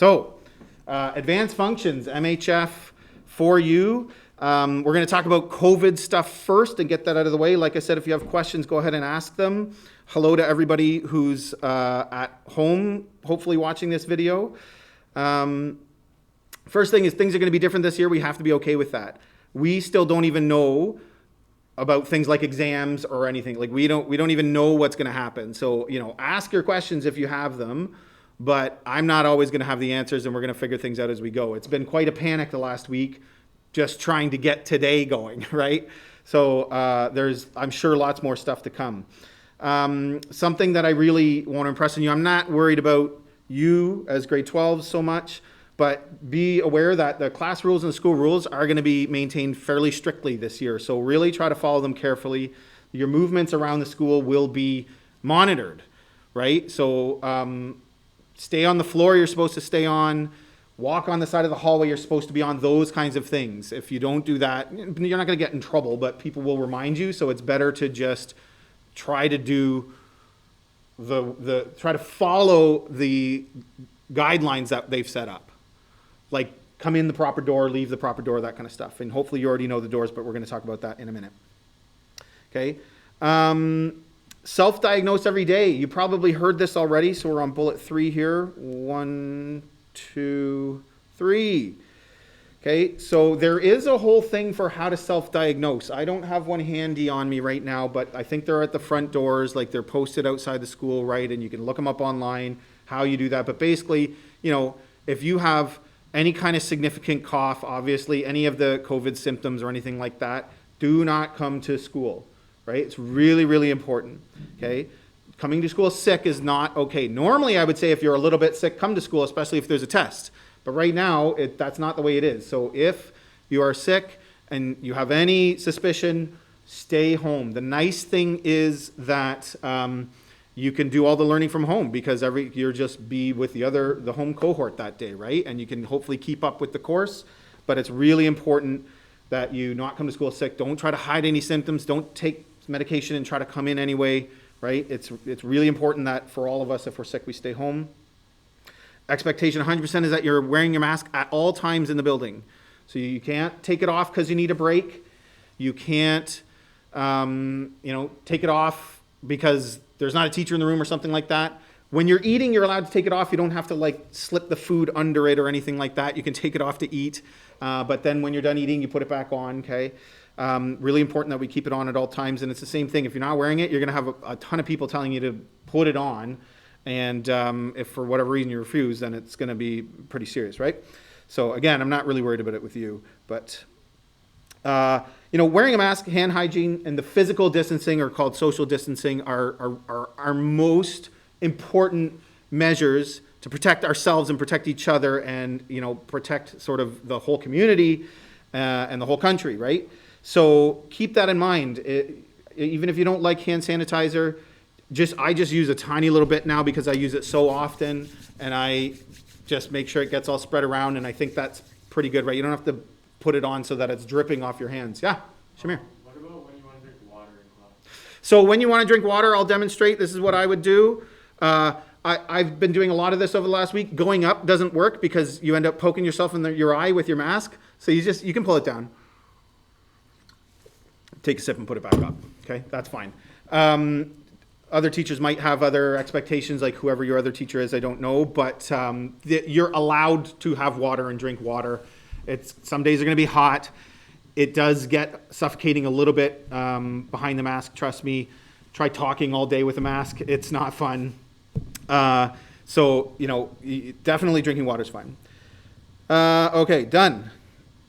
So, advanced functions, MHF for you. We're going to talk about COVID stuff first and get that out of the way. Like I said, if you have questions, go ahead and ask them. Hello to everybody who's at home, hopefully watching this video. First thing is things are going to be different this year. We have to be okay with that. We still don't even know about things like exams or anything. Like we don't even know what's going to happen. So, ask your questions if you have them, but I'm not always going to have the answers, and we're going to figure things out as we go. It's been quite a panic the last week just trying to get today going, right? So there's, I'm sure, lots more stuff to come. Something that I really want to impress on you, I'm not worried about you as grade 12s so much, but be aware that the class rules and the school rules are going to be maintained fairly strictly this year. So really try to follow them carefully. Your movements around the school will be monitored, right? So stay on the floor you're supposed to stay on. Walk on the side of the hallway you're supposed to be on, those kinds of things. If you don't do that, you're not going to get in trouble, but people will remind you. So it's better to just try to do try to follow the guidelines that they've set up. Like come in the proper door, leave the proper door, that kind of stuff. And hopefully you already know the doors, but we're going to talk about that in a minute. Okay. Self-diagnose every day. You probably heard this already, so we're on bullet 3 here. 1, 2, 3. Okay, so there is a whole thing for how to self-diagnose. I don't have one handy on me right now, but I think they're at the front doors, like they're posted outside the school, right? And you can look them up online, how you do that. But basically, if you have any kind of significant cough, obviously, any of the COVID symptoms or anything like that, do not come to school, right? It's really, really important, okay? Coming to school sick is not okay. Normally, I would say if you're a little bit sick, come to school, especially if there's a test. But right now, that's not the way it is. So if you are sick and you have any suspicion, stay home. The nice thing is that you can do all the learning from home because you're just be with the home cohort that day, right? And you can hopefully keep up with the course. But it's really important that you not come to school sick. Don't try to hide any symptoms. Don't take medication and try to come in anyway. Right? It's really important that for all of us, if we're sick, we stay home. Expectation 100% is that you're wearing your mask at all times in the building. So you can't take it off because you need a break. You can't, take it off because there's not a teacher in the room or something like that. When you're eating, you're allowed to take it off. You don't have to slip the food under it or anything like that. You can take it off to eat. But then when you're done eating, you put it back on, okay? Really important that we keep it on at all times. And it's the same thing. If you're not wearing it, you're going to have a ton of people telling you to put it on. And if for whatever reason you refuse, then it's going to be pretty serious, right? So again, I'm not really worried about it with you. But, wearing a mask, hand hygiene, and the physical distancing, or called social distancing, are our most important measures to protect ourselves and protect each other and, protect sort of the whole community and the whole country, right? So keep that in mind. Even if you don't like hand sanitizer, I just use a tiny little bit now because I use it so often, and I just make sure it gets all spread around, and I think that's pretty good, right? You don't have to put it on so that it's dripping off your hands. Yeah, Shamir. What about when you want to drink water in class? So when you want to drink water, I'll demonstrate. This is what I would do. I've been doing a lot of this over the last week. Going up doesn't work because you end up poking yourself in your eye with your mask. So you can pull it down. Take a sip and put it back up. Okay, that's fine. Other teachers might have other expectations, like whoever your other teacher is, I don't know. But you're allowed to have water and drink water. Some days are going to be hot. It does get suffocating a little bit behind the mask, trust me. Try talking all day with a mask. It's not fun. So, definitely drinking water is fine. Okay, done.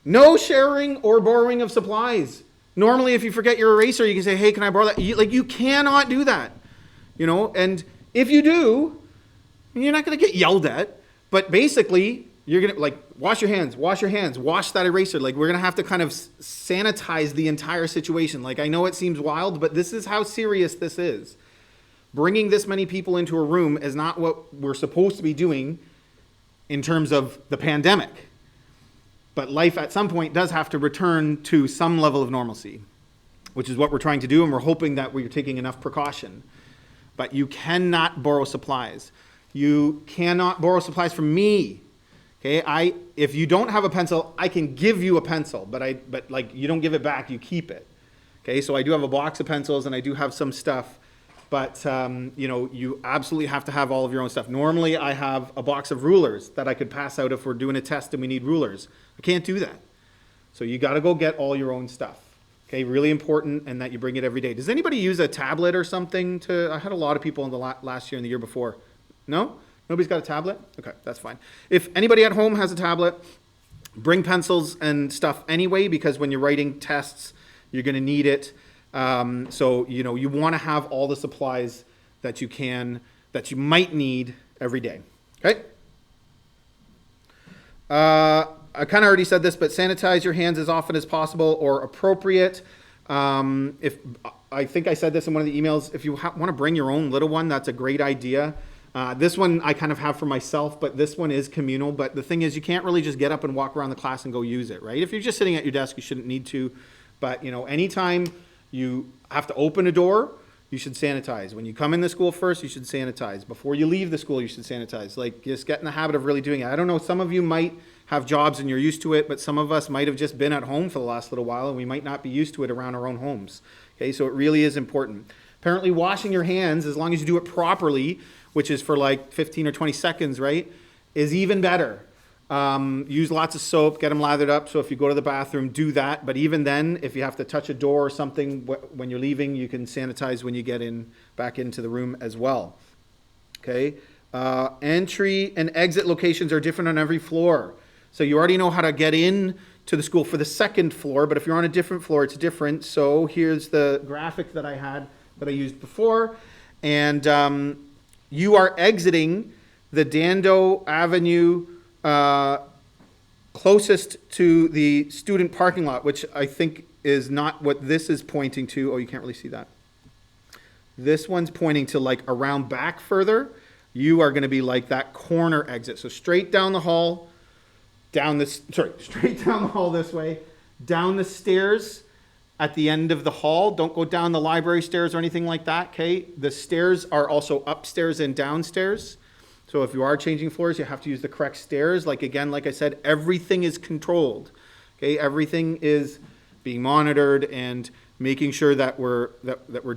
No sharing or borrowing of supplies. Normally, if you forget your eraser, you can say, hey, can I borrow that? You cannot do that, and if you do, you're not going to get yelled at, but basically, you're going to, wash your hands, wash that eraser. We're going to have to kind of sanitize the entire situation. I know it seems wild, but this is how serious this is. Bringing this many people into a room is not what we're supposed to be doing in terms of the pandemic. But life at some point does have to return to some level of normalcy, which is what we're trying to do, and we're hoping that we're taking enough precaution. But you cannot borrow supplies. You cannot borrow supplies from me. Okay, if you don't have a pencil, I can give you a pencil, but like you don't give it back, you keep it. Okay, so I do have a box of pencils and I do have some stuff, but you know, you absolutely have to have all of your own stuff. Normally I have a box of rulers that I could pass out if we're doing a test and we need rulers. I can't do that. So you got to go get all your own stuff. Okay, really important, and that you bring it every day. Does anybody use a tablet or something I had a lot of people in the last year and the year before. No? Nobody's got a tablet? Okay, that's fine. If anybody at home has a tablet, bring pencils and stuff anyway, because when you're writing tests, you're going to need it. So, you know, you want to have all the supplies that you might need every day. Okay? I kind of already said this, but sanitize your hands as often as possible or appropriate. If I think I said this in one of the emails, if you want to bring your own little one, that's a great idea. This one I kind of have for myself, but this one is communal. But the thing is, you can't really just get up and walk around the class and go use it, right? If you're just sitting at your desk, you shouldn't need to. But, you know, anytime you have to open a door, you should sanitize. When you come in the school first, you should sanitize. Before you leave the school, you should sanitize. Like, just get in the habit of really doing it. I don't know, some of you might have jobs and you're used to it, but some of us might have just been at home for the last little while and we might not be used to it around our own homes. Okay, so it really is important. Apparently washing your hands, as long as you do it properly, which is for like 15 or 20 seconds, right, is even better. Use lots of soap, get them lathered up. So if you go to the bathroom, do that. But even then, if you have to touch a door or something when you're leaving, you can sanitize when you get back into the room as well. Okay. Entry and exit locations are different on every floor. So you already know how to get in to the school for the second floor, but if you're on a different floor, it's different. So here's the graphic that I used before. And you are exiting the Dando Avenue closest to the student parking lot, which I think is not what this is pointing to. Oh, you can't really see that. This one's pointing to like around back further. You are going to be like that corner exit. So straight down the hall, straight down the hall this way, down the stairs at the end of the hall. Don't go down the library stairs or anything like that, okay? The stairs are also upstairs and downstairs. So if you are changing floors, you have to use the correct stairs. Like I said, everything is controlled. Okay, everything is being monitored and making sure that we're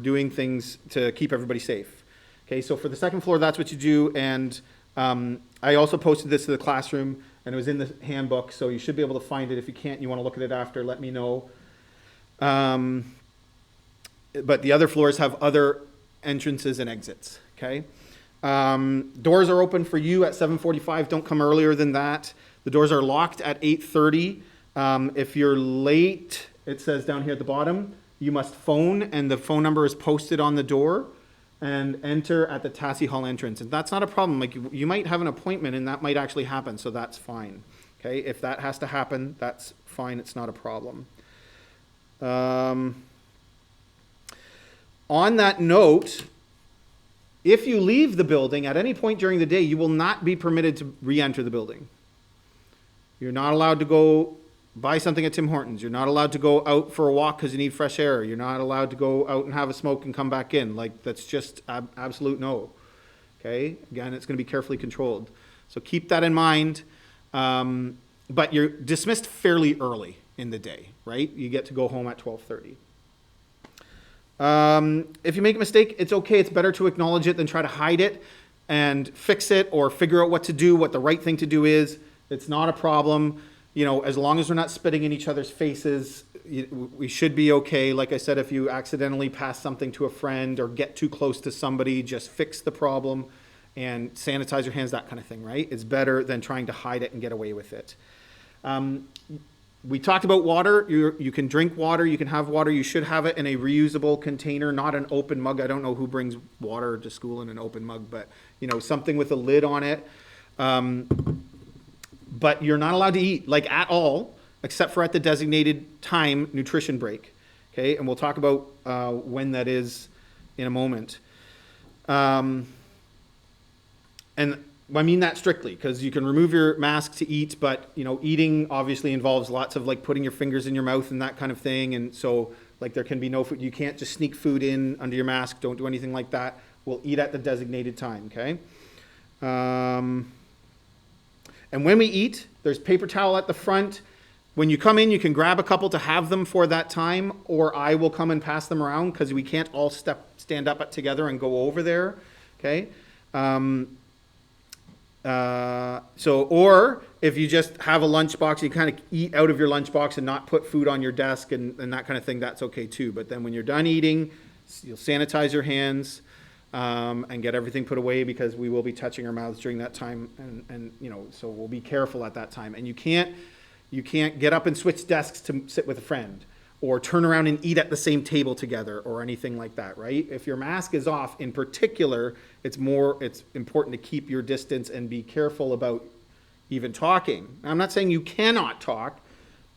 doing things to keep everybody safe. Okay, so for the second floor, that's what you do. And I also posted this to the classroom, and it was in the handbook, so you should be able to find it. If you can't, you want to look at it after, let me know. But the other floors have other entrances and exits. Okay. Doors are open for you at 7:45. Don't come earlier than that. The doors are locked at 8:30. If you're late, it says down here at the bottom, you must phone, and the phone number is posted on the door, and enter at the Tassie Hall entrance. And that's not a problem. Like you might have an appointment and that might actually happen, so that's fine. Okay, if that has to happen, that's fine. It's not a problem. On that note, if you leave the building at any point during the day, you will not be permitted to re-enter the building. You're not allowed to go buy something at Tim Hortons. You're not allowed to go out for a walk because you need fresh air. You're not allowed to go out and have a smoke and come back in. Like, that's just absolute no. Okay? Again, it's going to be carefully controlled. So keep that in mind. But you're dismissed fairly early in the day, right? You get to go home at 12:30. If you make a mistake, it's okay. It's better to acknowledge it than try to hide it and fix it or figure out what to do, what the right thing to do is. It's not a problem. You know, as long as we're not spitting in each other's faces, we should be okay. Like I said, if you accidentally pass something to a friend or get too close to somebody, just fix the problem and sanitize your hands, that kind of thing, right? It's better than trying to hide it and get away with it. We talked about water. You can drink water. You can have water. You should have it in a reusable container, not an open mug. I don't know who brings water to school in an open mug, but, you know, something with a lid on it. But you're not allowed to eat, like, at all, except for at the designated time nutrition break. Okay, and we'll talk about when that is in a moment. And I mean that strictly, because you can remove your mask to eat, but, you know, eating obviously involves lots of, like, putting your fingers in your mouth and that kind of thing. And so, like, there can be no food. You can't just sneak food in under your mask. Don't do anything like that. We'll eat at the designated time, okay? And when we eat, there's paper towel at the front. When you come in, you can grab a couple to have them for that time, or I will come and pass them around because we can't all stand up together and go over there, okay? Or if you just have a lunchbox, you kind of eat out of your lunchbox and not put food on your desk and that kind of thing, that's okay too. But then when you're done eating, you'll sanitize your hands and get everything put away because we will be touching our mouths during that time. And so we'll be careful at that time. And you can't get up and switch desks to sit with a friend or turn around and eat at the same table together or anything like that, right? If your mask is off in particular, it's important to keep your distance and be careful about even talking. Now, I'm not saying you cannot talk,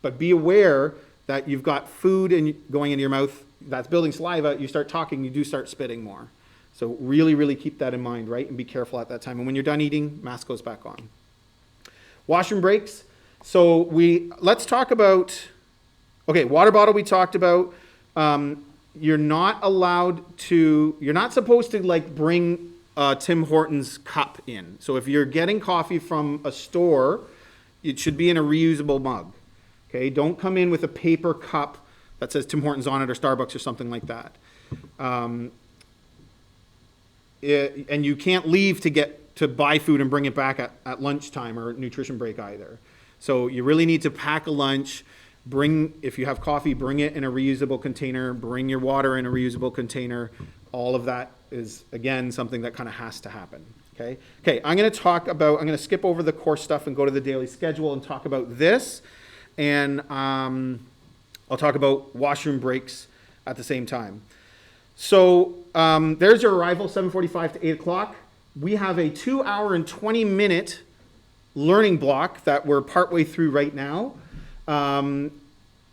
but be aware that you've got food going into your mouth that's building saliva. You start talking, you do start spitting more. So really, really keep that in mind, right? And be careful at that time. And when you're done eating, mask goes back on. Washroom breaks. So let's talk about, water bottle we talked about. You're not supposed to bring Tim Hortons cup in. So if you're getting coffee from a store, it should be in a reusable mug. Okay, don't come in with a paper cup that says Tim Hortons on it or Starbucks or something like that. And you can't leave to buy food and bring it back at lunchtime or nutrition break either. So you really need to pack a lunch. If you have coffee, bring it in a reusable container. Bring your water in a reusable container. All of that is, again, something that kind of has to happen. Okay, I'm going to skip over the course stuff and go to the daily schedule and talk about this. And I'll talk about washroom breaks at the same time. So there's your arrival, 7:45 to 8 o'clock. We have a 2-hour and 20-minute learning block that we're partway through right now.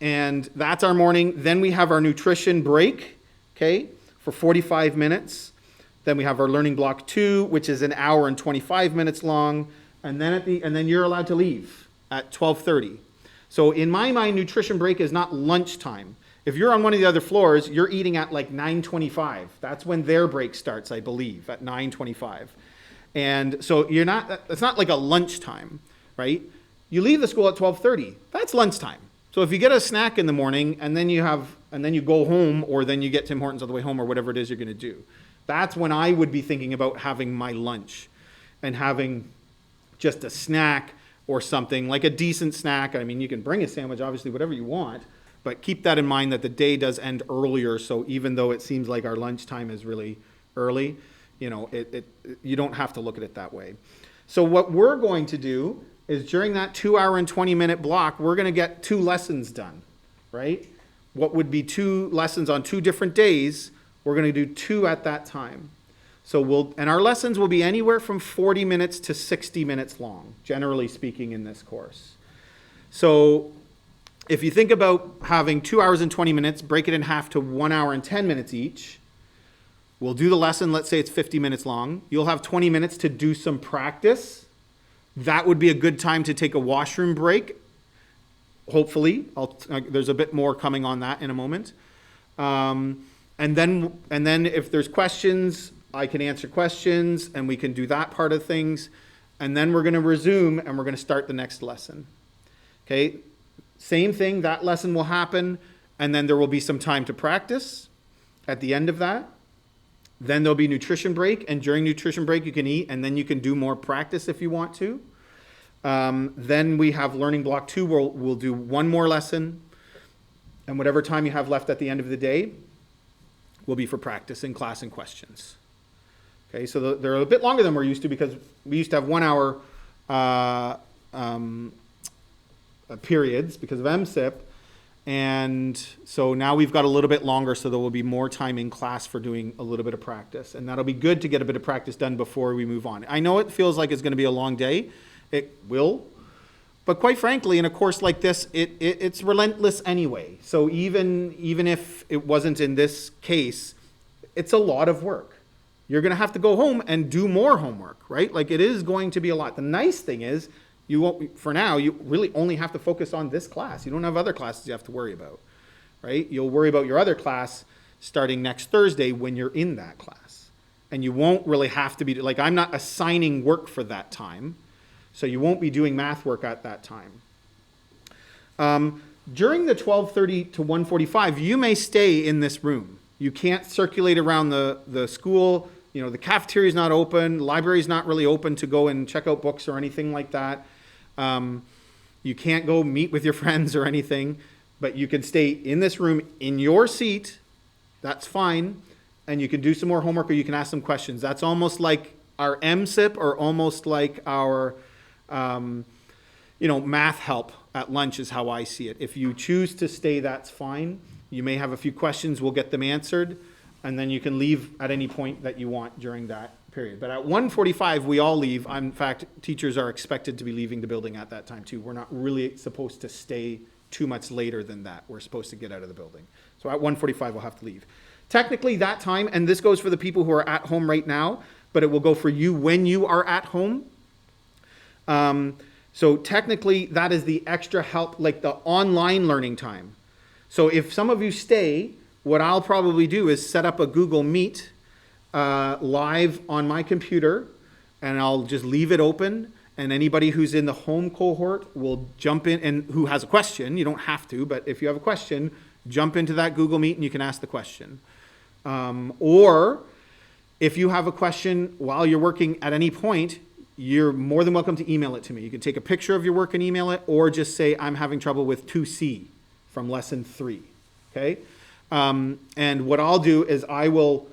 And that's our morning. Then we have our nutrition break, okay, for 45 minutes. Then we have our learning block 2, which is an hour and 25 minutes long. And then you're allowed to leave at 12:30. So in my mind, nutrition break is not lunchtime. If you're on one of the other floors, you're eating at 9:25. That's when their break starts, I believe, at 9:25. And so it's not like a lunchtime, right? You leave the school at 12:30. That's lunchtime. So if you get a snack in the morning and then you go home, or then you get Tim Hortons on the way home, or whatever it is you're going to do, that's when I would be thinking about having my lunch and having just a snack or something, like a decent snack. I mean, you can bring a sandwich, obviously, whatever you want, but keep that in mind that the day does end earlier. So even though it seems like our lunchtime is really early, you don't have to look at it that way. So what we're going to do is during that 2-hour and 20-minute block, we're going to get 2 lessons done, right? What would be 2 lessons on 2 different days, we're going to do 2 at that time. And our lessons will be anywhere from 40 minutes to 60 minutes long, generally speaking, in this course. So if you think about having 2 hours and 20 minutes, break it in half to 1 hour and 10 minutes each. We'll do the lesson, let's say it's 50 minutes long. You'll have 20 minutes to do some practice. That would be a good time to take a washroom break. Hopefully, there's a bit more coming on that in a moment. And then if there's questions, I can answer questions and we can do that part of things. And then we're going to resume and we're going to start the next lesson. Okay, same thing, that lesson will happen, and then there will be some time to practice at the end of that. Then there'll be nutrition break, and during nutrition break you can eat, and then you can do more practice if you want to. Then we have learning block 2, where we'll do 1 more lesson, and whatever time you have left at the end of the day will be for practice in class and questions. Okay, so they're a bit longer than we're used to, because we used to have 1 hour periods because of MSIP. And so now we've got a little bit longer, so there will be more time in class for doing a little bit of practice. And that'll be good to get a bit of practice done before we move on. I know it feels like it's going to be a long day. It will. But quite frankly, in a course like this, it's relentless anyway. So even if it wasn't in this case, it's a lot of work. You're going to have to go home and do more homework, right? Like, it is going to be a lot. The nice thing is, for now, you really only have to focus on this class. You don't have other classes you have to worry about, right? You'll worry about your other class starting next Thursday when you're in that class. And you won't really have to be, I'm not assigning work for that time. So you won't be doing math work at that time. During the 12:30 to 1:45, you may stay in this room. You can't circulate around the school. You know, the cafeteria is not open. The library is not really open to go and check out books or anything like that. You can't go meet with your friends or anything, but you can stay in this room in your seat. That's fine. And you can do some more homework or you can ask some questions. That's almost like our MSIP or almost like our, math help at lunch is how I see it. If you choose to stay, that's fine. You may have a few questions. We'll get them answered. And then you can leave at any point that you want during that period. But at 1:45, we all leave. In fact, teachers are expected to be leaving the building at that time too. We're not really supposed to stay too much later than that. We're supposed to get out of the building. So at 1:45, we'll have to leave. Technically, that time, and this goes for the people who are at home right now, but it will go for you when you are at home. So technically, that is the extra help, like the online learning time. So if some of you stay, what I'll probably do is set up a Google Meet live on my computer, and I'll just leave it open, and anybody who's in the home cohort will jump in, and who has a question, you don't have to, but if you have a question, jump into that Google Meet and you can ask the question. Or if you have a question while you're working at any point, you're more than welcome to email it to me. You can take a picture of your work and email it, or just say, I'm having trouble with 2C from lesson 3, okay? And what I'll do is I will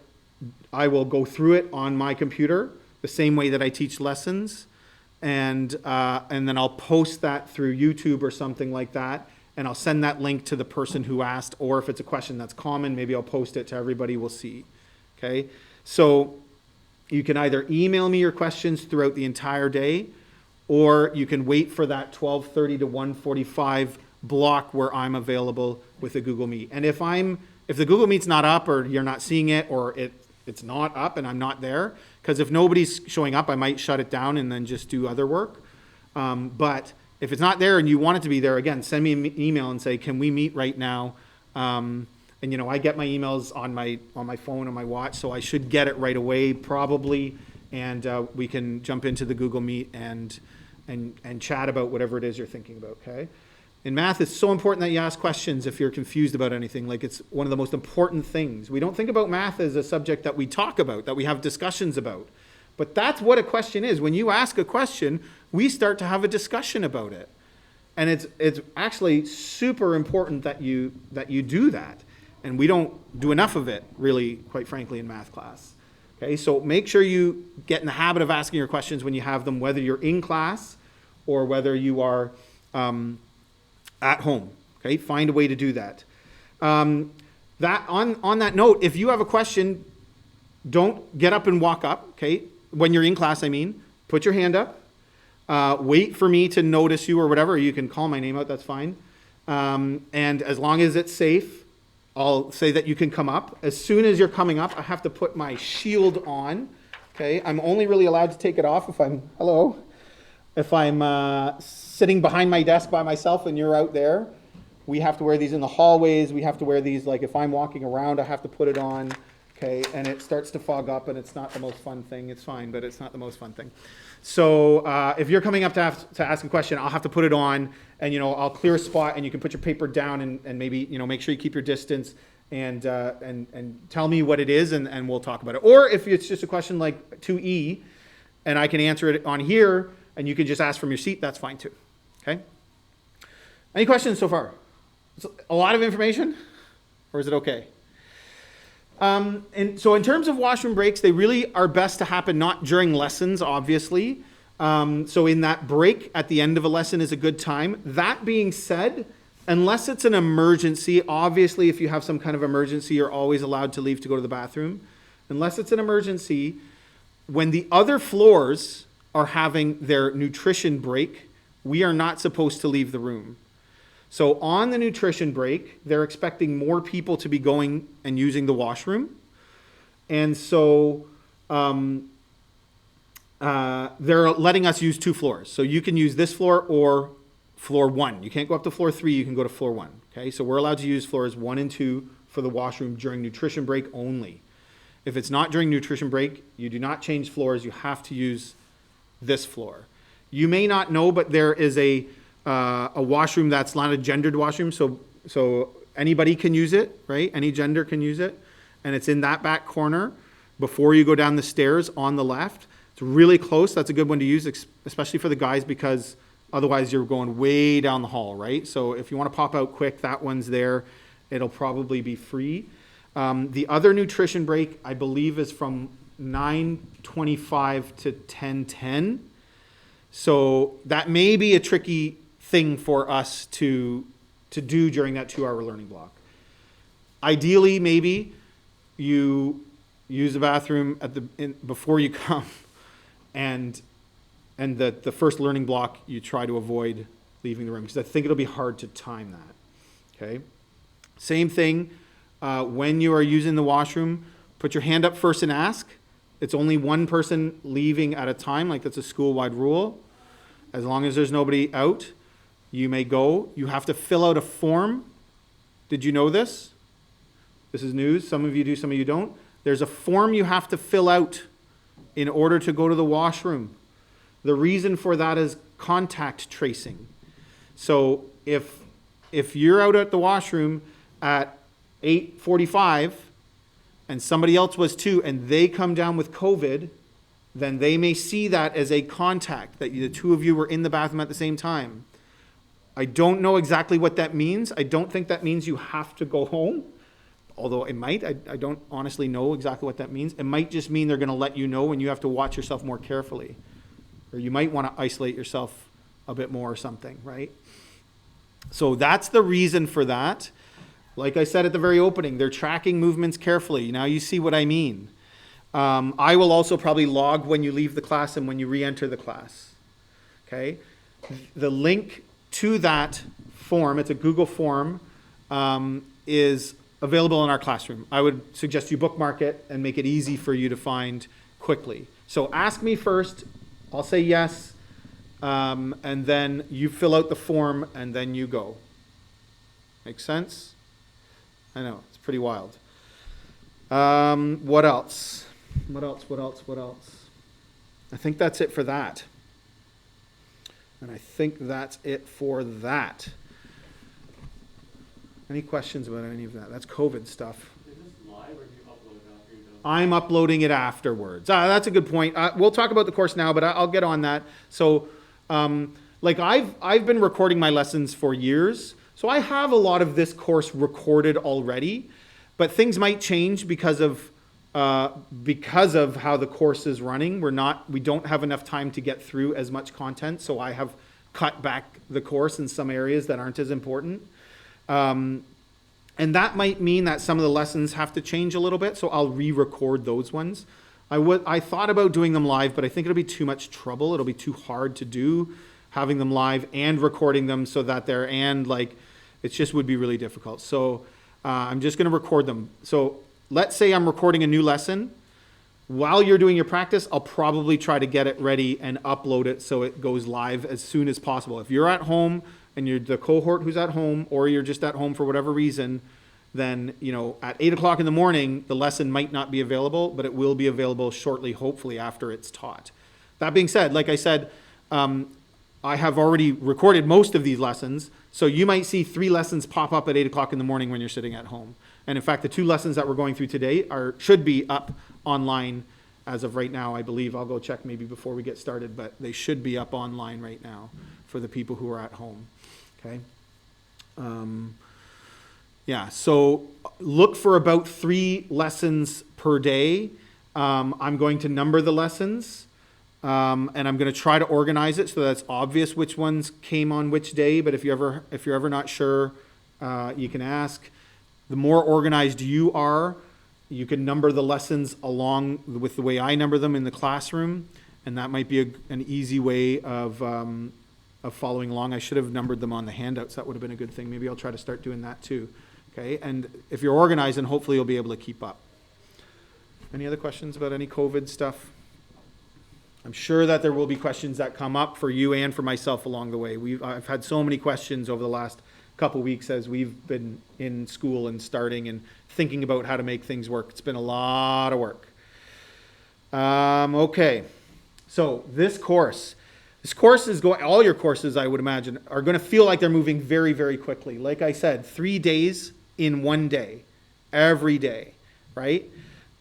go through it on my computer the same way that I teach lessons, and then I'll post that through YouTube or something like that, and I'll send that link to the person who asked, or if it's a question that's common, maybe I'll post it to everybody, we'll see, okay? So you can either email me your questions throughout the entire day, or you can wait for that 12:30 to 1:45 block where I'm available with a Google Meet. And if the Google Meet's not up, or you're not seeing it, or it's not up and I'm not there, because if nobody's showing up, I might shut it down and then just do other work. But if it's not there and you want it to be there, again, send me an email and say, can we meet right now? And I get my emails on my phone, on my watch, so I should get it right away probably, and we can jump into the Google Meet and chat about whatever it is you're thinking about, okay? In math, it's so important that you ask questions if you're confused about anything. Like, it's one of the most important things. We don't think about math as a subject that we talk about, that we have discussions about. But that's what a question is. When you ask a question, we start to have a discussion about it. And it's actually super important that you do that. And we don't do enough of it, really, quite frankly, in math class. Okay, so make sure you get in the habit of asking your questions when you have them, whether you're in class or whether you are at home. Okay, find a way to do that. That on that note, if you have a question, don't get up and walk up. Okay, when you're in class, I mean, put your hand up. Wait for me to notice you or whatever. You can call my name out. That's fine. And as long as it's safe, I'll say that you can come up. As soon as you're coming up, I have to put my shield on. Okay, I'm only really allowed to take it off if I'm sitting behind my desk by myself and you're out there. We have to wear these in the hallways. We have to wear these, like if I'm walking around, I have to put it on. Okay, and it starts to fog up and it's not the most fun thing. It's fine, but it's not the most fun thing. So if you're coming up to ask a question, I'll have to put it on, and I'll clear a spot, and you can put your paper down and maybe make sure you keep your distance and tell me what it is, and we'll talk about it. Or if it's just a question like 2E, and I can answer it on here, and you can just ask from your seat, that's fine too. Okay. Any questions so far? It's a lot of information, or is it okay? And so in terms of washroom breaks, they really are best to happen not during lessons, obviously. So in that break at the end of a lesson is a good time. That being said, unless it's an emergency, obviously if you have some kind of emergency, you're always allowed to leave to go to the bathroom. Unless it's an emergency, when the other floors are having their nutrition break, we are not supposed to leave the room. So on the nutrition break, they're expecting more people to be going and using the washroom. And so they're letting us use 2 floors. So you can use this floor or floor 1. You can't go up to floor 3, you can go to floor 1. Okay, so we're allowed to use floors 1 and 2 for the washroom during nutrition break only. If it's not during nutrition break, you do not change floors, you have to use this floor. you may not know, but there is a washroom that's not a gendered washroom, so anybody can use it, right? Any gender can use it, and it's in that back corner before you go down the stairs on the left. It's really close. That's a good one to use, especially for the guys, because otherwise you're going way down the hall, right? So if you want to pop out quick, that one's there. It'll probably be free. The other nutrition break, I believe, is from 9:25 to 10:10. So that may be a tricky thing for us to do during that 2-hour learning block. Ideally, maybe you use the bathroom before you come, and the first learning block you try to avoid leaving the room, because I think it'll be hard to time that. Okay. Same thing when you are using the washroom. Put your hand up first and ask. It's only one person leaving at a time, like that's a school-wide rule. As long as there's nobody out, you may go. You have to fill out a form. Did you know this? This is news. Some of you do, some of you don't. There's a form you have to fill out in order to go to the washroom. The reason for that is contact tracing. So if you're out at the washroom at 8:45 and somebody else was too, and they come down with COVID, then they may see that as a contact, that the two of you were in the bathroom at the same time. I don't know exactly what that means. I don't think that means you have to go home, although it might. I don't honestly know exactly what that means. It might just mean they're going to let you know and you have to watch yourself more carefully. Or you might want to isolate yourself a bit more or something, right? So that's the reason for that. Like I said at the very opening, they're tracking movements carefully. Now you see what I mean. I will also probably log when you leave the class and when you re-enter the class. Okay? The link to that form, it's a Google form, is available in our classroom. I would suggest you bookmark it and make it easy for you to find quickly. So ask me first. I'll say yes. And then you fill out the form and then you go. Make sense? I know, it's pretty wild. What else? What else? I think that's it for that. And I think that's it for that. Any questions about any of that? That's COVID stuff. Is this live or do you upload it after you're done? I'm uploading it afterwards. That's a good point. We'll talk about the course now, but I'll get on that. So, like I've been recording my lessons for years. So I have a lot of this course recorded already, but things might change because of how the course is running. We don't have enough time to get through as much content, so I have cut back the course in some areas that aren't as important. And that might mean that some of the lessons have to change a little bit, so I'll re-record those ones. I thought about doing them live, but I think it'll be too much trouble. It'll be too hard to do, having them live and recording them so that it just would be really difficult. So I'm just going to record them. So let's say I'm recording a new lesson. While you're doing your practice, I'll probably try to get it ready and upload it so it goes live as soon as possible. If you're at home and you're the cohort who's at home, or you're just at home for whatever reason, then, at 8 o'clock in the morning, the lesson might not be available, but it will be available shortly, hopefully after it's taught. That being said, like I said, I have already recorded most of these lessons, so you might see 3 lessons pop up at 8 o'clock in the morning when you're sitting at home. And in fact, the 2 lessons that we're going through today should be up online as of right now, I believe. I'll go check maybe before we get started, but they should be up online right now for the people who are at home. Okay? So look for about 3 lessons per day. I'm going to number the lessons. And I'm going to try to organize it so that's obvious which ones came on which day. But if you're ever not sure, you can ask. The more organized you are, you can number the lessons along with the way I number them in the classroom, and that might be an easy way of following along. I should have numbered them on the handouts. That would have been a good thing. Maybe I'll try to start doing that too. Okay, and if you're organized, then hopefully you'll be able to keep up. Any other questions about any COVID stuff? I'm sure that there will be questions that come up for you and for myself along the way. I've had so many questions over the last couple weeks as we've been in school and starting and thinking about how to make things work. It's been a lot of work. Okay, so this course, This course is going, all your courses, I would imagine, are going to feel like they're moving very, very quickly. Like I said, 3 days in one day, every day, right?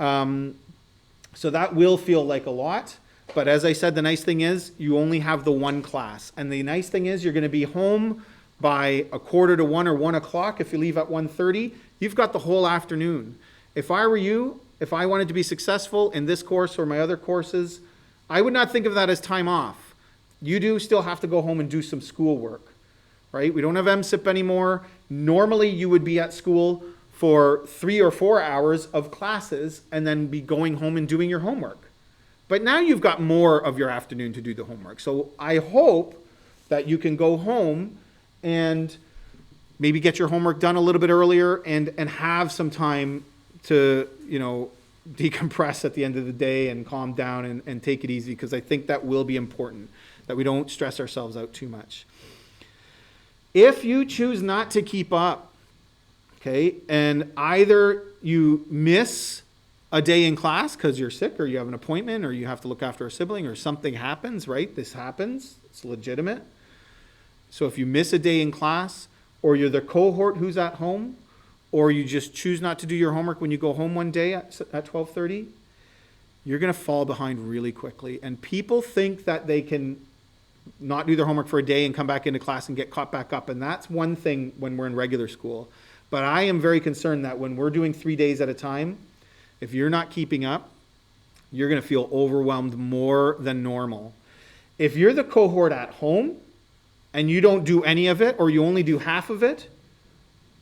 So that will feel like a lot. But as I said, the nice thing is you only have the one class. And the nice thing is you're going to be home by 12:45 or 1 o'clock. If you leave at 1:30, you've got the whole afternoon. If I were you, if I wanted to be successful in this course or my other courses, I would not think of that as time off. You do still have to go home and do some schoolwork, right? We don't have MSIP anymore. Normally you would be at school for 3 or 4 hours of classes and then be going home and doing your homework. But now you've got more of your afternoon to do the homework. So I hope that you can go home and maybe get your homework done a little bit earlier and have some time to, decompress at the end of the day and calm down and take it easy, because I think that will be important, that we don't stress ourselves out too much. If you choose not to keep up, okay, and either you miss a day in class because you're sick or you have an appointment or you have to look after a sibling or something happens, right? This happens. It's legitimate. So if you miss a day in class, or you're the cohort who's at home, or you just choose not to do your homework when you go home one day at 12:30, you're going to fall behind really quickly. And people think that they can not do their homework for a day and come back into class and get caught back up. And that's one thing when we're in regular school. But I am very concerned that when we're doing 3 days at a time, if you're not keeping up, you're going to feel overwhelmed more than normal. If you're the cohort at home and you don't do any of it, or you only do half of it,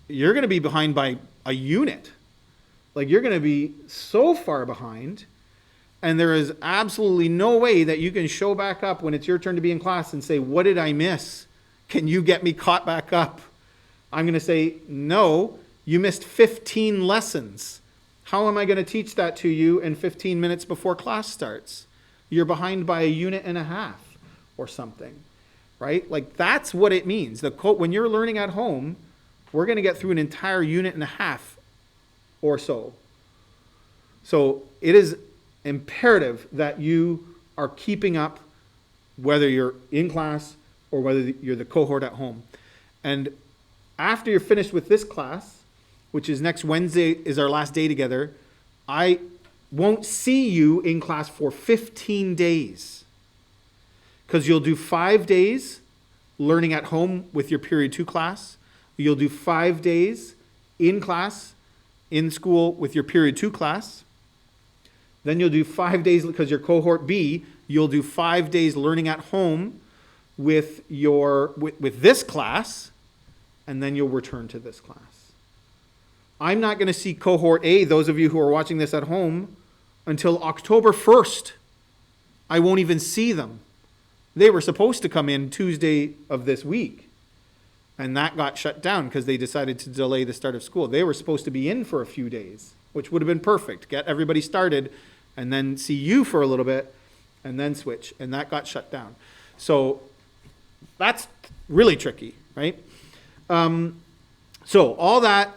you're going to be behind by a unit. Like, you're going to be so far behind, and there is absolutely no way that you can show back up when it's your turn to be in class and say, what did I miss? Can you get me caught back up? I'm going to say, no, you missed 15 lessons. How am I going to teach that to you in 15 minutes before class starts? You're behind by a unit and a half or something, right? Like, that's what it means. When you're learning at home, we're going to get through an entire unit and a half or so. So it is imperative that you are keeping up, whether you're in class or whether you're the cohort at home. And after you're finished with this class, which is next Wednesday is our last day together, I won't see you in class for 15 days. Because you'll do 5 days learning at home with your period 2 class. You'll do 5 days in class, in school with your period 2 class. Then you'll do 5 days, because you're cohort B, you'll do 5 days learning at home with this class, and then you'll return to this class. I'm not going to see cohort A, those of you who are watching this at home, until October 1st. I won't even see them. They were supposed to come in Tuesday of this week, and that got shut down because they decided to delay the start of school. They were supposed to be in for a few days, which would have been perfect. Get everybody started and then see you for a little bit and then switch. And that got shut down. So that's really tricky, right? So all that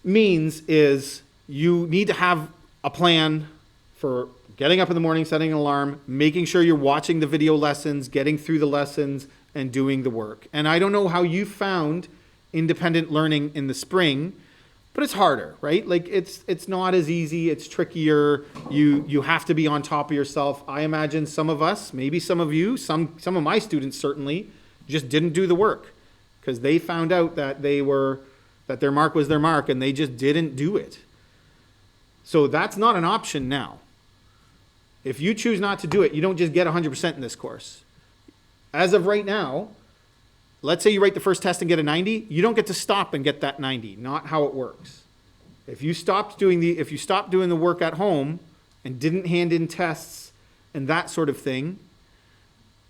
means is you need to have a plan for getting up in the morning, setting an alarm, making sure you're watching the video lessons, getting through the lessons, and doing the work. And I don't know how you found independent learning in the spring, but it's harder, right? Like, it's not as easy, it's trickier. You have to be on top of yourself. I imagine some of us, maybe some of you, some of my students certainly, just didn't do the work because they found out that that their mark was their mark and they just didn't do it. So that's not an option now. If you choose not to do it, you don't just get 100% in this course. As of right now, let's say you write the first test and get a 90, you don't get to stop and get that 90. Not how it works. If you stopped doing the work at home and didn't hand in tests and that sort of thing,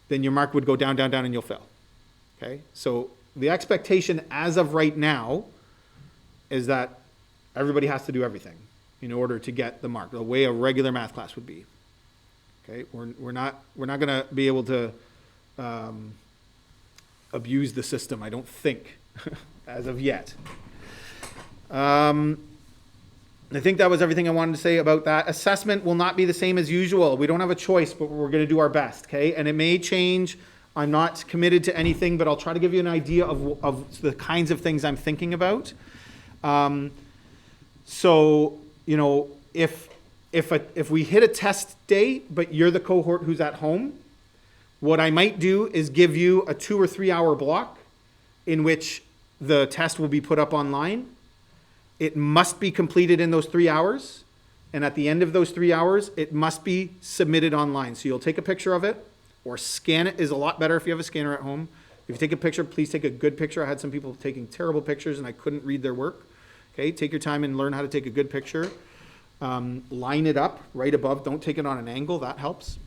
then your mark would go down, down, down, and you'll fail. Okay? So the expectation as of right now is that everybody has to do everything in order to get the mark, the way a regular math class would be. Okay? We're not going to be able to abuse the system, I don't think, as of yet. I think that was everything I wanted to say about that. Assessment will not be the same as usual. We don't have a choice, but we're going to do our best, okay? And it may change I'm not committed to anything, but I'll try to give you an idea of the kinds of things I'm thinking about. So, you know, if we hit a test day, but you're the cohort who's at home, what I might do is give you a 2 or 3 hour block in which the test will be put up online. It must be completed in those 3 hours. And at the end of those 3 hours, it must be submitted online. So you'll take a picture of it, or scan it is a lot better if you have a scanner at home. If you take a picture, please take a good picture. I had some people taking terrible pictures and I couldn't read their work. Okay, take your time and learn how to take a good picture. Line it up right above. Don't take it on an angle. That helps.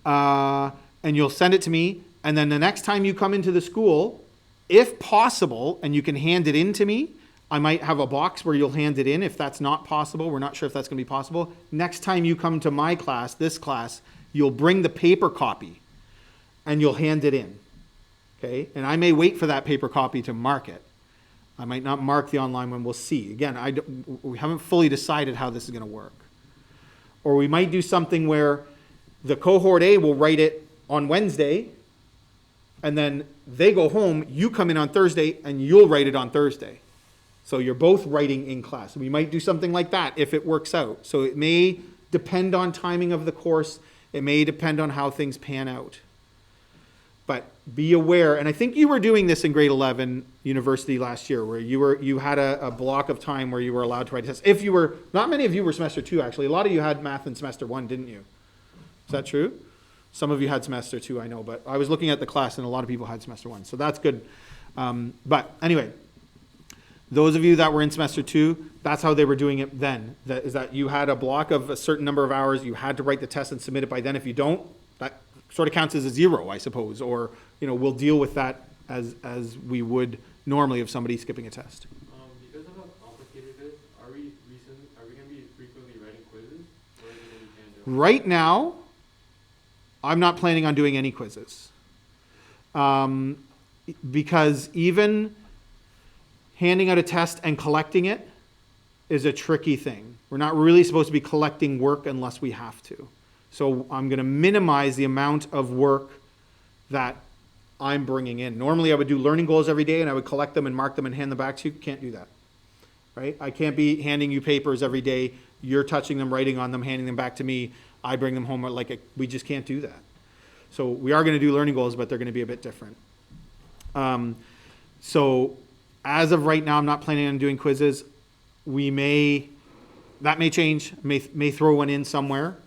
And you'll send it to me. And then the next time you come into the school, if possible, and you can hand it in to me, I might have a box where you'll hand it in. If that's not possible, we're not sure if that's going to be possible. Next time you come to my class, this class, you'll bring the paper copy and you'll hand it in. Okay? And I may wait for that paper copy to mark it. I might not mark the online one. We'll see. Again, we haven't fully decided how this is going to work. Or we might do something where the cohort A will write it on Wednesday, and then they go home, you come in on Thursday, and you'll write it on Thursday. So you're both writing in class. We might do something like that if it works out. So it may depend on timing of the course. It may depend on how things pan out. But be aware, and I think you were doing this in grade 11 university last year, where you had a block of time where you were allowed to write tests. If you were, not many of you were semester 2 actually. A lot of you had math in semester 1, didn't you? Is that true? Some of you had semester 2, I know, but I was looking at the class and a lot of people had semester 1, so that's good. But anyway, those of you that were in semester 2, that's how they were doing it then. That is that you had a block of a certain number of hours, you had to write the test and submit it by then. If you don't, that sort of counts as a 0, I suppose, or we'll deal with that as we would normally of somebody skipping a test. Because of how complicated it is, are we going to be frequently writing quizzes, or is it going to be handled? Right now, I'm not planning on doing any quizzes. Because even handing out a test and collecting it is a tricky thing. We're not really supposed to be collecting work unless we have to. So I'm going to minimize the amount of work that I'm bringing in. Normally I would do learning goals every day and I would collect them and mark them and hand them back to you. Can't do that, right? I can't be handing you papers every day. You're touching them, writing on them, handing them back to me. I bring them home. We just can't do that. So we are going to do learning goals, but they're going to be a bit different. So as of right now, I'm not planning on doing quizzes. That may change, may throw one in somewhere.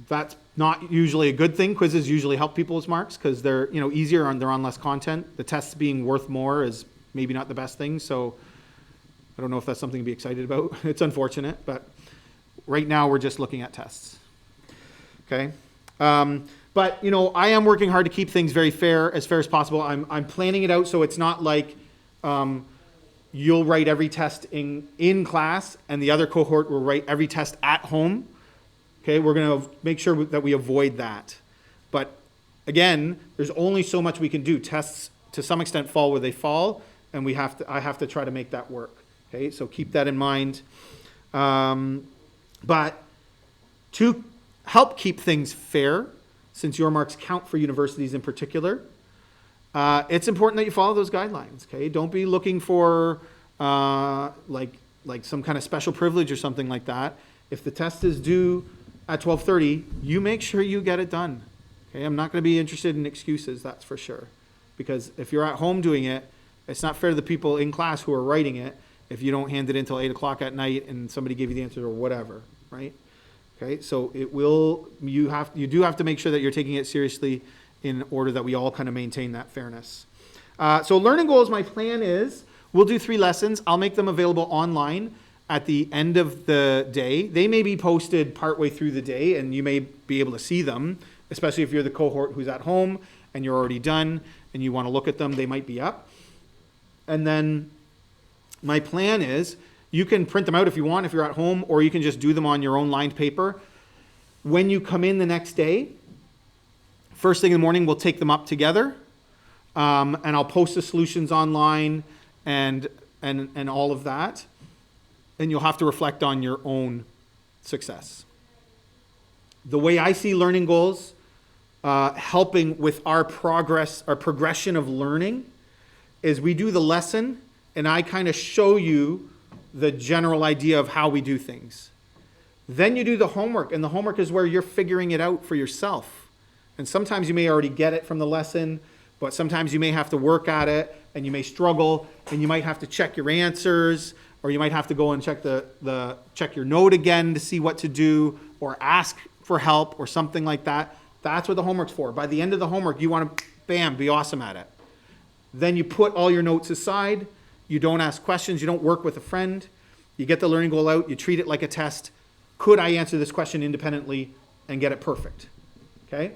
That's not usually a good thing. Quizzes usually help people with marks because they're easier and they're on less content. The tests being worth more is maybe not the best thing. So I don't know if that's something to be excited about. It's unfortunate, but right now we're just looking at tests. Okay. But I am working hard to keep things very fair as possible. I'm planning it out so it's not like you'll write every test in class and the other cohort will write every test at home. Okay, we're going to make sure that we avoid that. But again, there's only so much we can do. Tests to some extent fall where they fall, and I have to try to make that work. Okay, so keep that in mind. But to help keep things fair, since your marks count for universities in particular, it's important that you follow those guidelines. Okay, don't be looking for like some kind of special privilege or something like that. If the test is due at 12:30, you make sure you get it done. Okay, I'm not going to be interested in excuses, that's for sure. Because if you're at home doing it, it's not fair to the people in class who are writing it if you don't hand it until 8 o'clock at night and somebody gave you the answer or whatever, right? Okay, so you do have to make sure that you're taking it seriously in order that we all kind of maintain that fairness. So learning goals, my plan is we'll do 3 lessons. I'll make them available online at the end of the day. They may be posted partway through the day and you may be able to see them, especially if you're the cohort who's at home and you're already done and you want to look at them, they might be up. And then my plan is you can print them out if you want, if you're at home, or you can just do them on your own lined paper. When you come in the next day, first thing in the morning, we'll take them up together, and I'll post the solutions online and all of that, and you'll have to reflect on your own success. The way I see learning goals helping with our progression of learning, is we do the lesson and I kind of show you the general idea of how we do things. Then you do the homework, and the homework is where you're figuring it out for yourself. And sometimes you may already get it from the lesson, but sometimes you may have to work at it and you may struggle and you might have to check your answers, or you might have to go and check check your note again to see what to do, or ask for help or something like that. That's what the homework's for. By the end of the homework, you want to, bam, be awesome at it. Then you put all your notes aside. You don't ask questions. You don't work with a friend. You get the learning goal out. You treat it like a test. Could I answer this question independently and get it perfect? Okay?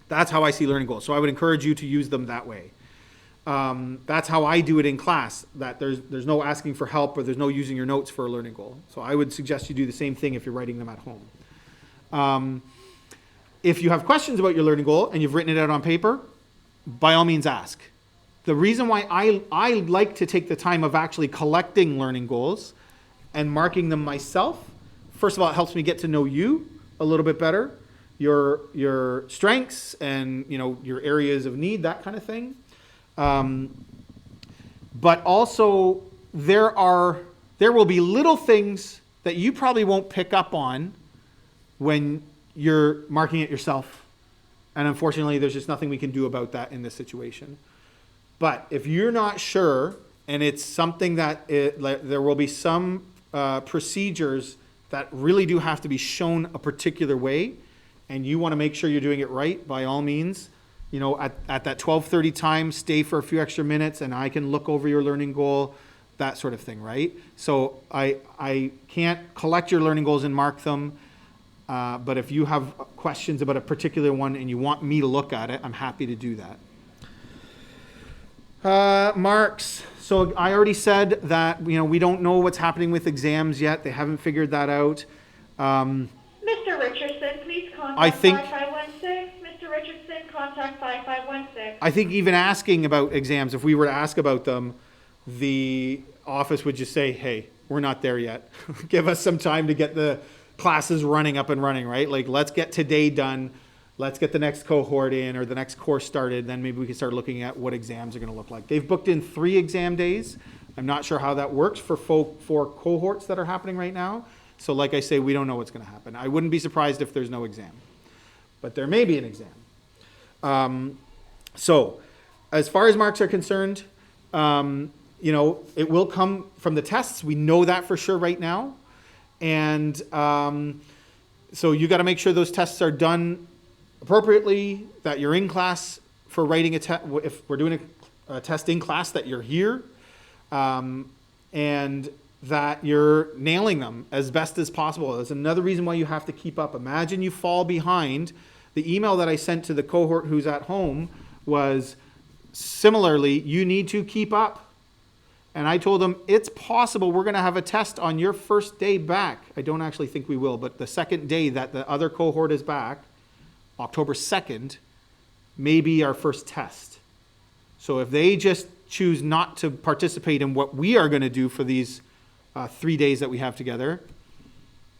That's how I see learning goals. So I would encourage you to use them that way. That's how I do it in class, that there's no asking for help or there's no using your notes for a learning goal. So I would suggest you do the same thing if you're writing them at home. If you have questions about your learning goal and you've written it out on paper, by all means ask. The reason why I like to take the time of actually collecting learning goals and marking them myself, first of all, it helps me get to know you a little bit better, your strengths and your areas of need, that kind of thing. But also there will be little things that you probably won't pick up on when you're marking it yourself. And unfortunately, there's just nothing we can do about that in this situation. But if you're not sure, and it's something that there will be some procedures that really do have to be shown a particular way, and you want to make sure you're doing it right, by all means, at that 12:30 time, stay for a few extra minutes and I can look over your learning goal, that sort of thing, right? So I can't collect your learning goals and mark them, but if you have questions about a particular one and you want me to look at it, I'm happy to do that. Marks. So I already said that, we don't know what's happening with exams yet. They haven't figured that out. Mr. Richardson, please contact I think- 5516. Mr. Richardson, contact 5516. I think even asking about exams, if we were to ask about them, the office would just say, hey, we're not there yet. Give us some time to get the classes running up and running, right? Like, let's get today done. Let's get the next cohort in or the next course started. Then maybe we can start looking at what exams are going to look like. They've booked in 3 exam days. I'm not sure how that works for cohorts that are happening right now. So like I say, we don't know what's going to happen. I wouldn't be surprised if there's no exam, but there may be an exam. So as far as marks are concerned, it will come from the tests. We know that for sure right now. And so you got to make sure those tests are done appropriately, that you're in class for writing a test. If we're doing a test in class, that you're here, and that you're nailing them as best as possible. That's another reason why you have to keep up. Imagine you fall behind. The email that I sent to the cohort who's at home was similarly, you need to keep up. And I told them, it's possible we're going to have a test on your first day back. I don't actually think we will, but the second day that the other cohort is back, October 2nd, may be our first test. So if they just choose not to participate in what we are going to do for these 3 days that we have together,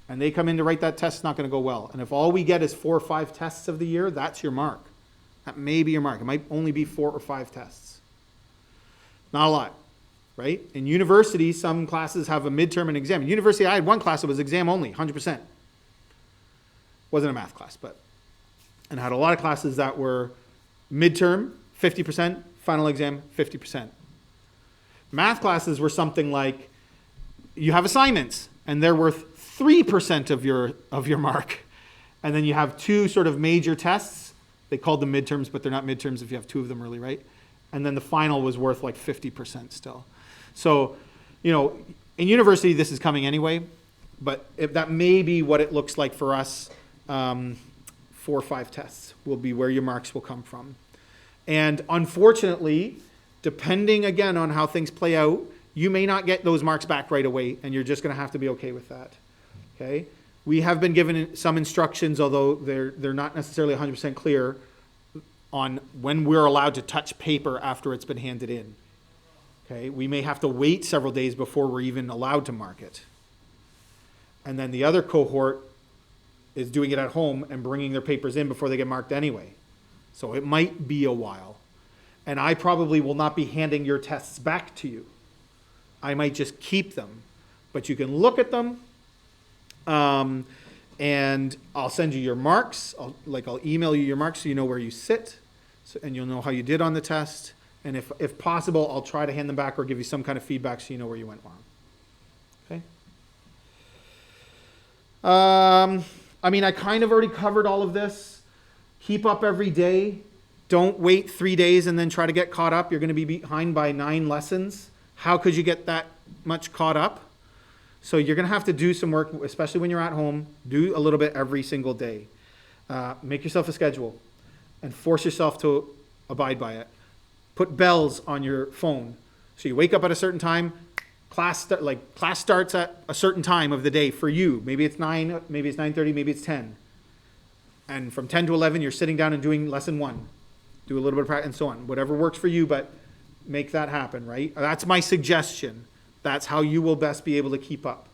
and they come in to write that test, it's not going to go well. And if all we get is 4 or 5 tests of the year, that's your mark. That may be your mark. It might only be 4 or 5 tests. Not a lot, right? In university, some classes have a midterm and exam. In university, I had one class that was exam only, 100%. Wasn't a math class, and I had a lot of classes that were midterm, 50%, final exam, 50%. Math classes were something like, you have assignments, and they're worth 3% of your mark. And then you have 2 sort of major tests. They called them midterms, but they're not midterms if you have 2 of them really, right? And then the final was worth like 50% still. So, in university, this is coming anyway, but if that may be what it looks like for us. 4 or 5 tests will be where your marks will come from. And unfortunately, depending again on how things play out, you may not get those marks back right away, and you're just going to have to be okay with that. Okay? We have been given some instructions, although they're not necessarily 100% clear, on when we're allowed to touch paper after it's been handed in. Okay? We may have to wait several days before we're even allowed to mark it. And then the other cohort is doing it at home and bringing their papers in before they get marked anyway. So it might be a while. And I probably will not be handing your tests back to you. I might just keep them. But you can look at them, and I'll send you your marks. I'll email you your marks so you know where you sit, and you'll know how you did on the test. And if possible, I'll try to hand them back or give you some kind of feedback so you know where you went wrong. Okay? I mean, I kind of already covered all of this. Keep up every day. Don't wait 3 days and then try to get caught up. You're going to be behind by 9 lessons. How could you get that much caught up? So you're going to have to do some work, especially when you're at home. Do a little bit every single day. Make yourself a schedule and force yourself to abide by it. Put bells on your phone. So you wake up at a certain time. Class starts at a certain time of the day for you. Maybe it's 9, maybe it's 9:30, maybe it's 10. And from 10 to 11, you're sitting down and doing lesson 1. Do a little bit of practice and so on. Whatever works for you, but make that happen, right? That's my suggestion. That's how you will best be able to keep up.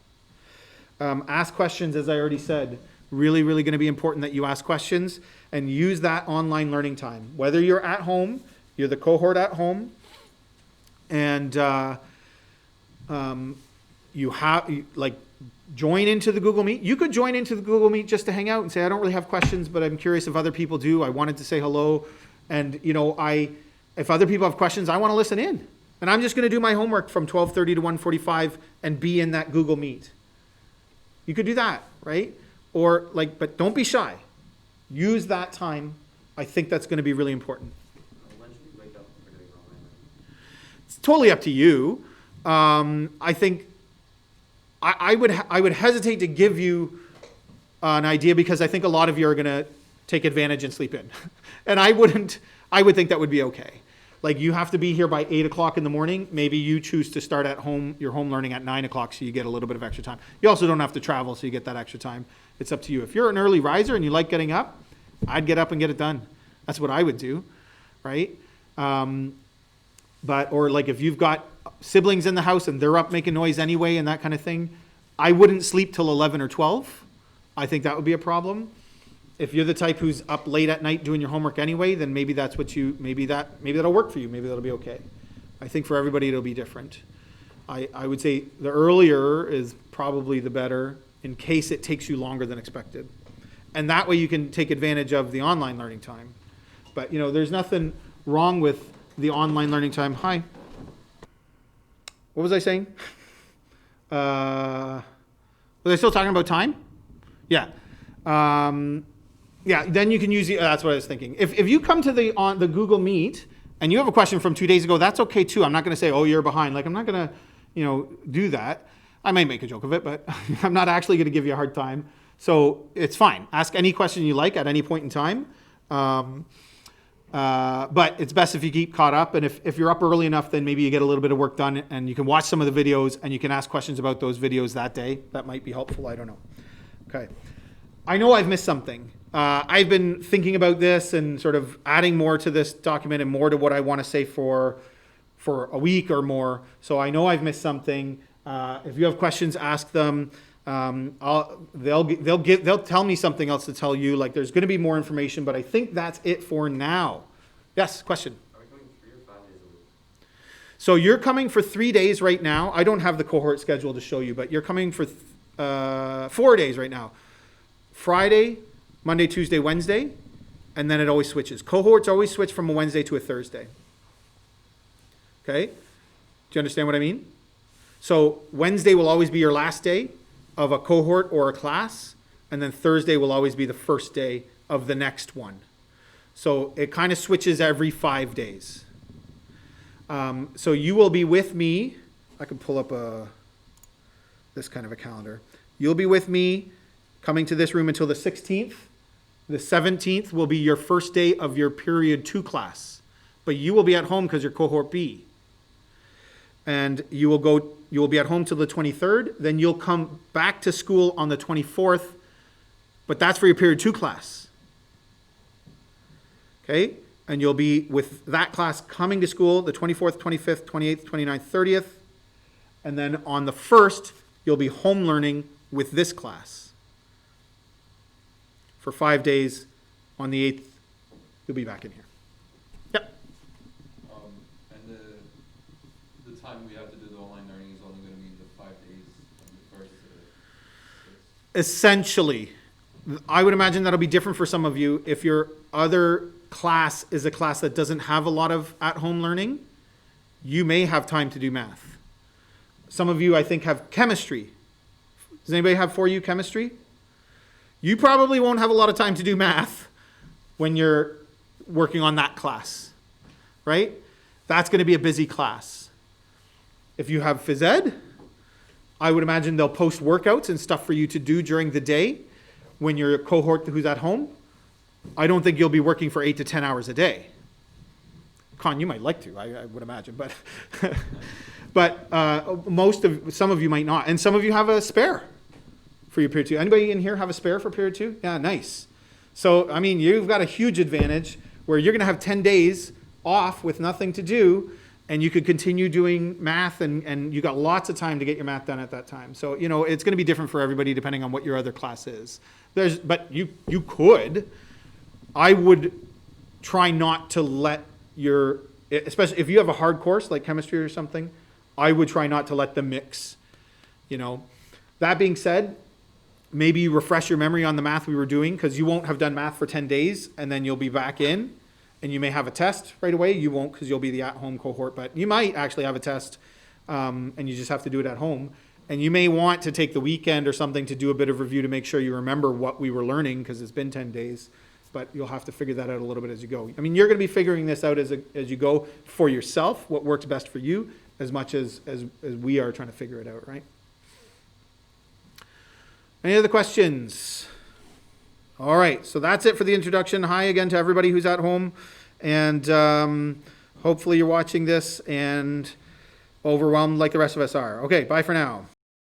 Ask questions, as I already said. Really, really going to be important that you ask questions and use that online learning time. Whether you're at home, you're the cohort at home, and join into the Google Meet. You could join into the Google Meet just to hang out and say, I don't really have questions, but I'm curious if other people do. I wanted to say hello. And, if other people have questions, I want to listen in. And I'm just going to do my homework from 12:30 to 1:45 and be in that Google Meet. You could do that, right? Or but don't be shy. Use that time. I think that's going to be really important. When should we wake up for doing online? It's totally up to you. I think I would hesitate to give you an idea because I think a lot of you are going to take advantage and sleep in. And I would think that would be okay. Like you have to be here by 8 o'clock in the morning. Maybe you choose to start at home, your home learning at 9 o'clock so you get a little bit of extra time. You also don't have to travel so you get that extra time. It's up to you. If you're an early riser and you like getting up, I'd get up and get it done. That's what I would do, right? If you've got siblings in the house and they're up making noise anyway and that kind of thing, I wouldn't sleep till 11 or 12. I think that would be a problem. If you're the type who's up late at night doing your homework anyway, then maybe that's maybe that'll work for you. Maybe that'll be okay. I think for everybody it'll be different. I would say the earlier is probably the better in case it takes you longer than expected. And that way you can take advantage of the online learning time. But there's nothing wrong with the online learning time. Hi. What was I saying? Was I still talking about time? Yeah. Yeah, then you can use that's what I was thinking. If you come to the Google Meet and you have a question from 2 days ago, that's okay too. I'm not going to say, oh, you're behind. I'm not going to, do that. I might make a joke of it, but I'm not actually going to give you a hard time. So it's fine. Ask any question you like at any point in time. But it's best if you keep caught up. And if you're up early enough, then maybe you get a little bit of work done and you can watch some of the videos and you can ask questions about those videos that day. That might be helpful. I don't know. Okay. I know I've missed something. I've been thinking about this and sort of adding more to this document and more to what I want to say for a week or more. So I know I've missed something. If you have questions, ask them. They'll tell me something else to tell you. Like there's going to be more information, but I think that's it for now. Yes, question. Are we going 3 or 5 days a week? So you're coming for 3 days right now. I don't have the cohort schedule to show you, but you're coming for 4 days right now. Friday, Monday, Tuesday, Wednesday, and then it always switches. Cohorts always switch from a Wednesday to a Thursday. Okay? Do you understand what I mean? So Wednesday will always be your last day of a cohort or a class, and then Thursday will always be the first day of the next one. So it kind of switches every 5 days. So you will be with me. I can pull up this kind of a calendar. You'll be with me coming to this room until the 16th. The 17th will be your first day of your period 2 class. But you will be at home because you're cohort B. And you will be at home till the 23rd. Then you'll come back to school on the 24th. But that's for your period 2 class. Okay? And you'll be with that class coming to school the 24th, 25th, 28th, 29th, 30th. And then on the 1st, you'll be home learning with this class. for 5 days. On the 8th, you'll be back in here. Yep. And the time we have to do the online learning is only going to be the 5 days from the first to the 6th. Essentially, I would imagine that'll be different for some of you. If your other class is a class that doesn't have a lot of at-home learning, you may have time to do math. Some of you, I think, have chemistry. Does anybody have 4U chemistry? You probably won't have a lot of time to do math when you're working on that class, right? That's going to be a busy class. If you have phys ed, I would imagine they'll post workouts and stuff for you to do during the day when your cohort who's at home. I don't think you'll be working for 8 to 10 hours a day. Con, you might like to, I would imagine, but some of you might not, and some of you have a spare for your period 2. Anybody in here have a spare for period 2? Yeah, nice. So, I mean, you've got a huge advantage where you're going to have 10 days off with nothing to do, and you could continue doing math, and you got lots of time to get your math done at that time. So, you know, it's going to be different for everybody depending on what your other class is. But you could. I would try not to let especially if you have a hard course like chemistry or something, I would try not to let them mix, you know. That being said, maybe you refresh your memory on the math we were doing, because you won't have done math for 10 days, and then you'll be back in, and you may have a test right away. You won't, because you'll be the at-home cohort, but you might actually have a test, and you just have to do it at home. And you may want to take the weekend or something to do a bit of review to make sure you remember what we were learning, because it's been 10 days. But you'll have to figure that out a little bit as you go. I mean, you're going to be figuring this out as you go for yourself, what works best for you, as much as we are trying to figure it out, right? Any other questions? All right, so that's it for the introduction. Hi again to everybody who's at home. And hopefully you're watching this and overwhelmed like the rest of us are. Okay, bye for now.